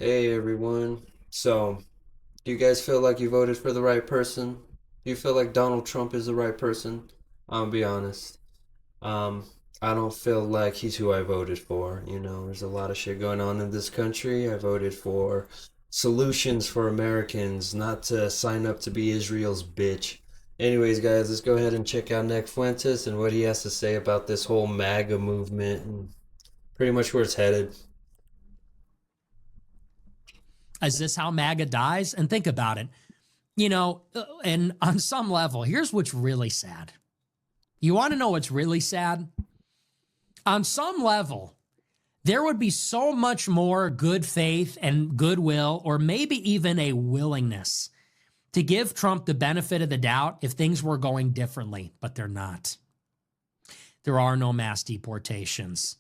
Hey everyone. So, do you guys feel like you voted for the right person? Do you feel like Donald Trump is the right person? I'll be honest. Um, I don't feel like he's who I voted for. There's a lot of shit going on in this country. I voted for solutions for Americans, not to sign up to be Israel's bitch. Anyways, guys, let's go ahead and check out Nick Fuentes and what he has to say about this whole MAGA movement and pretty much where it's headed. Is this how MAGA dies? And think about it. And on some level, here's what's really sad. You want to know what's really sad? On some level, there would be so much more good faith and goodwill, or maybe even a willingness to give Trump the benefit of the doubt if things were going differently, but they're not. There are no mass deportations.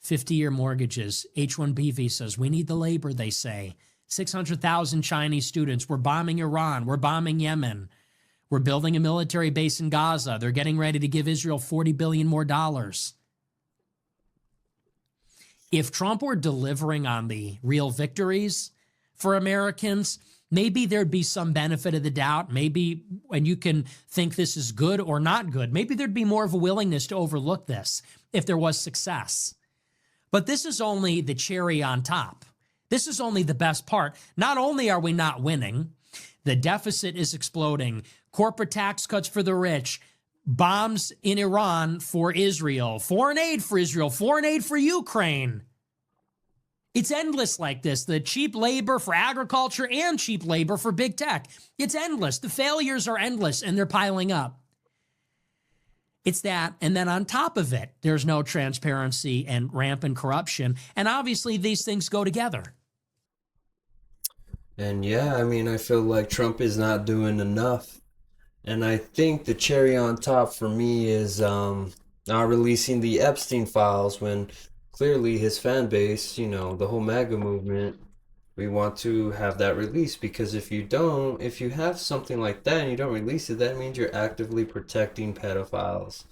50-year mortgages, H-1B visas. We need the labor, they say. 600,000 Chinese students. We're bombing Iran. We're bombing Yemen. We're building a military base in Gaza. They're getting ready to give Israel $40 billion more dollars. If Trump were delivering on the real victories for Americans, maybe there'd be some benefit of the doubt. Maybe, and you can think this is good or not good. Maybe there'd be more of a willingness to overlook this if there was success. But this is only the cherry on top. This is only the best part. Not only are we not winning, the deficit is exploding. Corporate tax cuts for the rich, bombs in Iran for Israel, foreign aid for Israel, foreign aid for Ukraine. It's endless like this. The cheap labor for agriculture and cheap labor for big tech. It's endless. The failures are endless and they're piling up. It's that, and then on top of it, there's no transparency and rampant corruption. And obviously these things go together. And yeah, I feel like Trump is not doing enough. And I think the cherry on top for me is not releasing the Epstein files when clearly his fan base, the whole MAGA movement, we want to have that released because if you don't, if you have something like that and you don't release it, that means you're actively protecting pedophiles.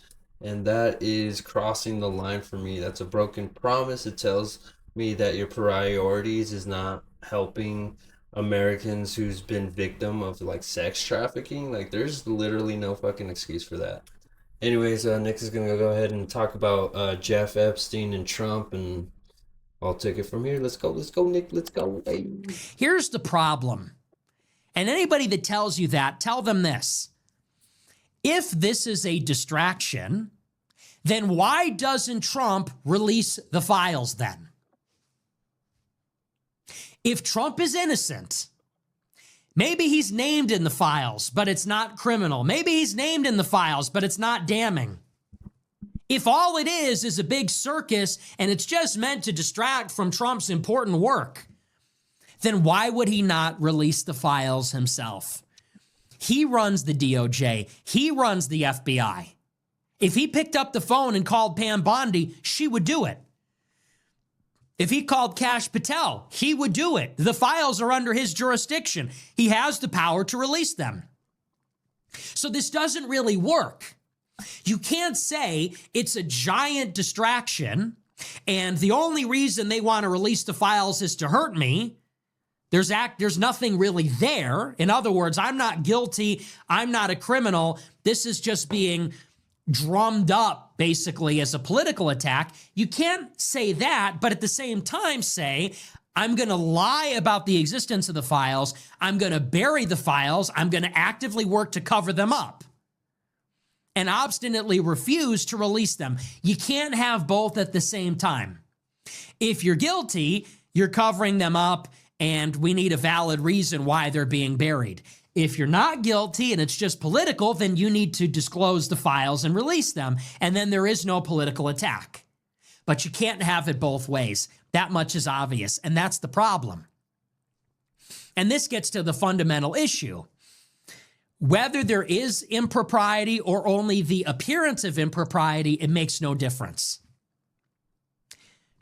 And that is crossing the line for me. That's a broken promise. It tells me that your priorities is not helping Americans who's been victim of like sex trafficking. Like there's literally no fucking excuse for that. Anyways, Nick is gonna go ahead and talk about Jeff Epstein and Trump, and I'll take it from here. Let's go, Nick. Let's go. Hey. Here's the problem. And anybody that tells you that, tell them this. If this is a distraction, then why doesn't Trump release the files then? If Trump is innocent, maybe he's named in the files, but it's not criminal. Maybe he's named in the files, but it's not damning. If all it is a big circus and it's just meant to distract from Trump's important work, then why would he not release the files himself? He runs the DOJ. He runs the FBI. If he picked up the phone and called Pam Bondi, she would do it. If he called Kash Patel, he would do it. The files are under his jurisdiction. He has the power to release them. So this doesn't really work. You can't say it's a giant distraction and the only reason they want to release the files is to hurt me. There's nothing really there. In other words, I'm not guilty. I'm not a criminal. This is just being drummed up basically as a political attack. You can't say that, but at the same time say, I'm going to lie about the existence of the files. I'm going to bury the files. I'm going to actively work to cover them up and obstinately refuse to release them. You can't have both at the same time. If you're guilty, you're covering them up and we need a valid reason why they're being buried. If you're not guilty and it's just political, then you need to disclose the files and release them. And then there is no political attack. But you can't have it both ways. That much is obvious. And that's the problem. And this gets to the fundamental issue. Whether there is impropriety or only the appearance of impropriety, it makes no difference.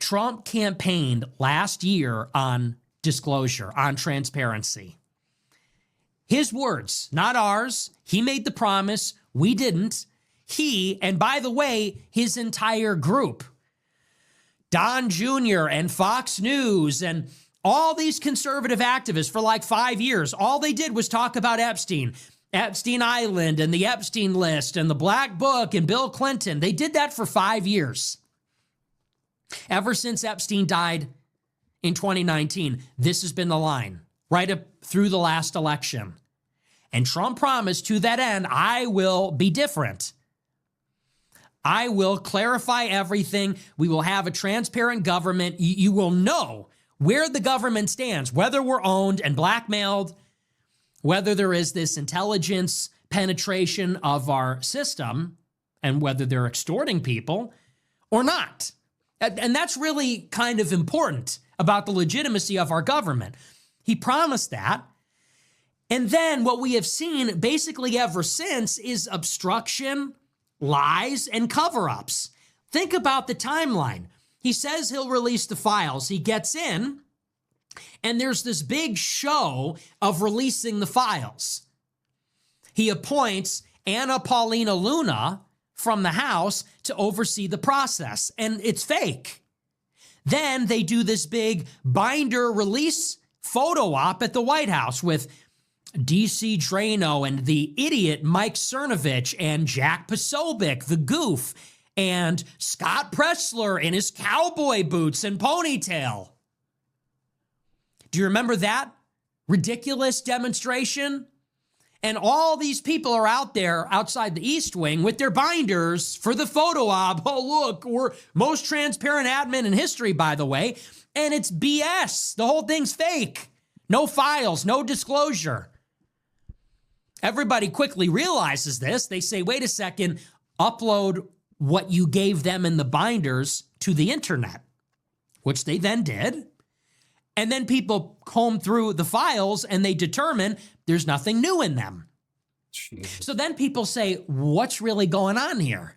Trump campaigned last year on disclosure, on transparency. His words, not ours. He made the promise. We didn't. He, and by the way, his entire group, Don Jr. and Fox News and All these conservative activists for like 5 years, all they did was talk about Epstein, Epstein Island and the Epstein list and the Black Book and Bill Clinton. They did that for 5 years. Ever since Epstein died in 2019, this has been the line right up through the last election. And Trump promised to that end, I will be different. I will clarify everything. We will have a transparent government. You will know where the government stands, whether we're owned and blackmailed, whether there is this intelligence penetration of our system, and whether they're extorting people or not. And that's really kind of important about the legitimacy of our government. He promised that. And then what we have seen basically ever since is obstruction, lies, and cover-ups. Think about the timeline. He says he'll release the files. He gets in, and there's this big show of releasing the files. He appoints Anna Paulina Luna from the House to oversee the process, and it's fake. Then they do this big binder release photo op at the White House with DC Drano and the idiot Mike Cernovich and Jack Posobiec, the goof, and Scott Pressler in his cowboy boots and ponytail. Do you remember that ridiculous demonstration? And all these people are out there outside the East Wing with their binders for the photo op. Oh, look, we're most transparent admin in history, by the way. And it's BS. The whole thing's fake. No files, no disclosure. Everybody quickly realizes this. They say, wait a second, upload what you gave them in the binders to the internet, which they then did. And then people comb through the files and they determine there's nothing new in them. Jeez. So then people say, what's really going on here?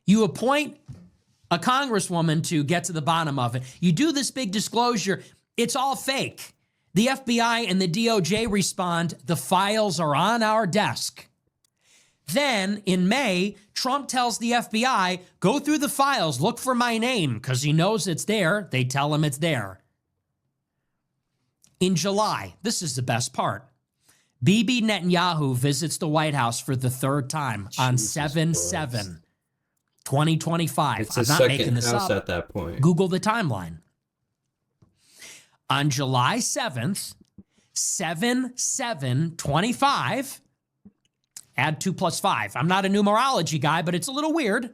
You appoint a congresswoman to get to the bottom of it. You do this big disclosure. It's all fake. The FBI and the DOJ respond, the files are on our desk. Then, in May, Trump tells the FBI, go through the files, look for my name, because he knows it's there. They tell him it's there. In July, this is the best part, Bibi Netanyahu visits the White House for the third time on 7/7/2025. It's I'm a not second making this house up. at that point. Google the timeline. On July 7th, 7/7/25, add 2 + 5. I'm not a numerology guy, but it's a little weird.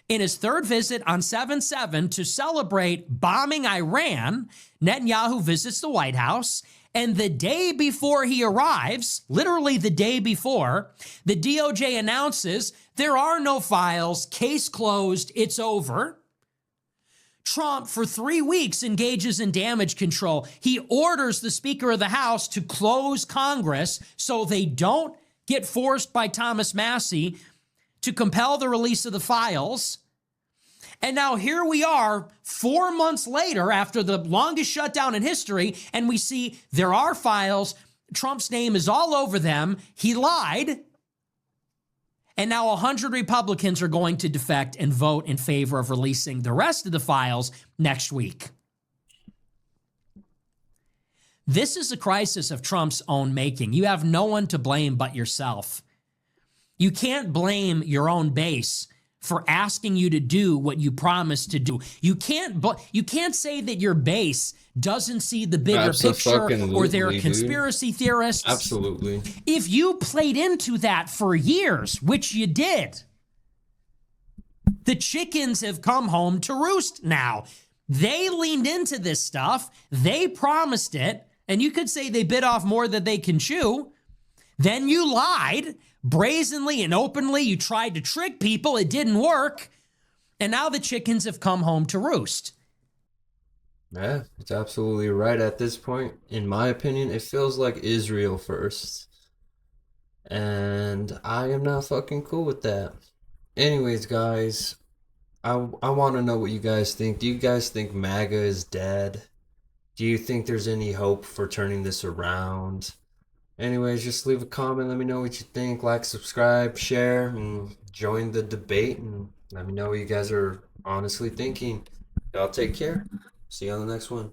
In his third visit on 7/7 to celebrate bombing Iran, Netanyahu visits the White House. And the day before he arrives, literally the day before, the DOJ announces there are no files, case closed, it's over. Trump, for 3 weeks, engages in damage control. He orders the Speaker of the House to close Congress so they don't get forced by Thomas Massie to compel the release of the files. And now here we are 4 months later after the longest shutdown in history, and we see there are files. Trump's name is all over them. He lied. And now 100 Republicans are going to defect and vote in favor of releasing the rest of the files next week. This is a crisis of Trump's own making. You have no one to blame but yourself. You can't blame your own base for asking you to do what you promised to do. You can't say that your base doesn't see the bigger picture or they're conspiracy theorists. Absolutely. If you played into that for years, which you did, the chickens have come home to roost now. They leaned into this stuff. They promised it. And you could say they bit off more than they can chew. Then you lied brazenly and openly. You tried to trick people. It didn't work. And now the chickens have come home to roost. Yeah, it's absolutely right. At this point, in my opinion, it feels like Israel first. And I am not fucking cool with that. Anyways, guys, I want to know what you guys think. Do you guys think MAGA is dead? Do you think there's any hope for turning this around? Anyways, just leave a comment. Let me know what you think. Like, subscribe, share, and join the debate. And let me know what you guys are honestly thinking. Y'all take care. See you on the next one.